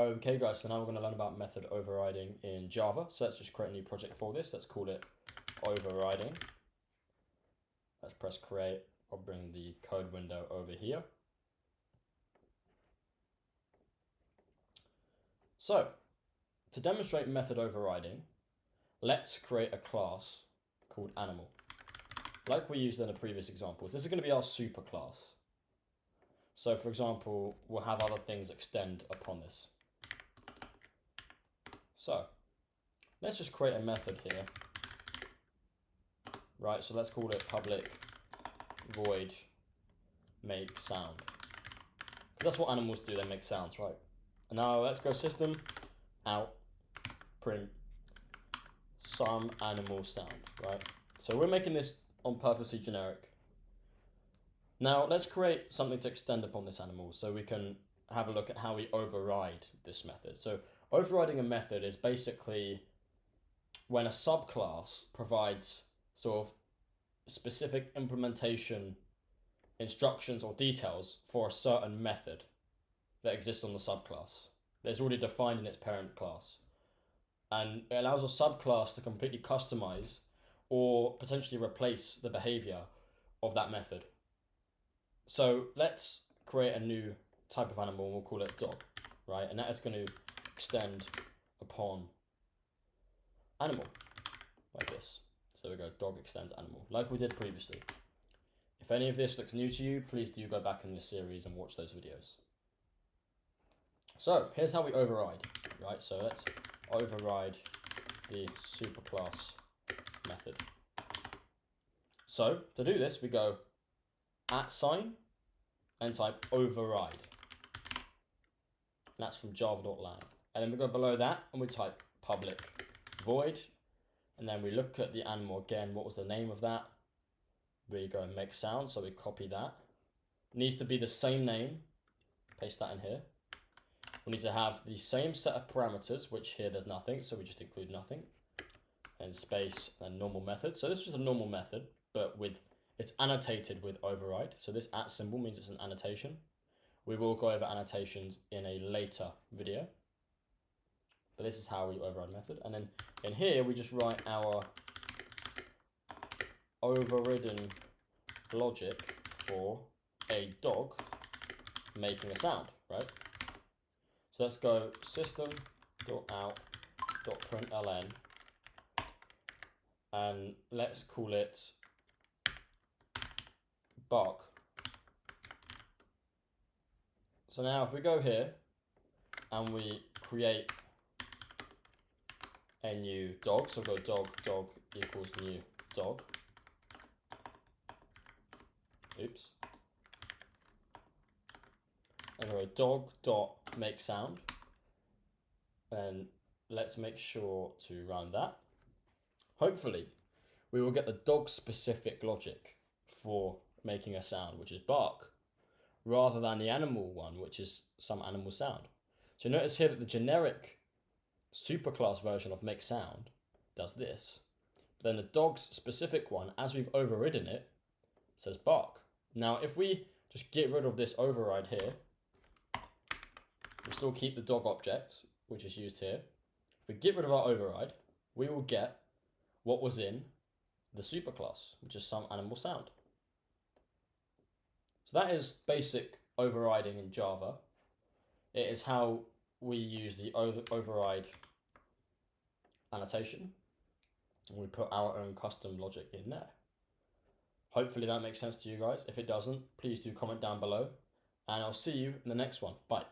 Okay guys, so now we're going to learn about method overriding in Java. So let's just create a new project for this. Let's call it overriding. Let's press create. I'll bring the code window over here. So to demonstrate method overriding, let's create a class called animal. Like we used in the previous examples, this is going to be our super class. So for example, we'll have other things extend upon this. So let's just create a method here. Right, so let's call it public void make sound. Because that's what animals do, they make sounds, right? And now let's go system out print some animal sound, right? So we're making this on purposely generic. Now let's create something to extend upon this animal so we can have a look at how we override this method. So overriding a method is basically when a subclass provides sort of specific implementation instructions or details for a certain method that exists on the subclass that's already defined in its parent class. And it allows a subclass to completely customize or potentially replace the behavior of that method. So let's create a new type of animal and we'll call it dog, right? And that is going to extend upon animal like this. So we go dog extends animal like we did previously. If any of this looks new to you, please do go back in this series and watch those videos. So here's how we override, right? So let's override the superclass method. So to do this, we go @ and type override. And that's from java.lang. And then we go below that and we type public void. And then we look at the animal again. What was the name of that? We go and make sound. So we copy that. It needs to be the same name. Paste that in here. We need to have the same set of parameters, which here there's nothing. So we just include nothing. And space and normal method. So this is just a normal method, but it's annotated with override. So this @ symbol means it's an annotation. We will go over annotations in a later video. But this is how we override method. And then in here, we just write our overridden logic for a dog making a sound, right? So let's go system.out.println and let's call it bark. So now if we go here and we create a new dog, so go dog equals new dog. Oops. Anyway, dog.make sound. And let's make sure to run that. Hopefully, we will get the dog specific logic for making a sound, which is bark, rather than the animal one, which is some animal sound. So notice here that the generic superclass version of make sound does this. But then the dog's specific one, as we've overridden it, says bark. Now, if we just get rid of this override here, we still keep the dog object, which is used here. If we get rid of our override, we will get what was in the superclass, which is some animal sound. So that is basic overriding in Java. It is how we use the override annotation. And we put our own custom logic in there. Hopefully that makes sense to you guys. If it doesn't, please do comment down below. And I'll see you in the next one. Bye.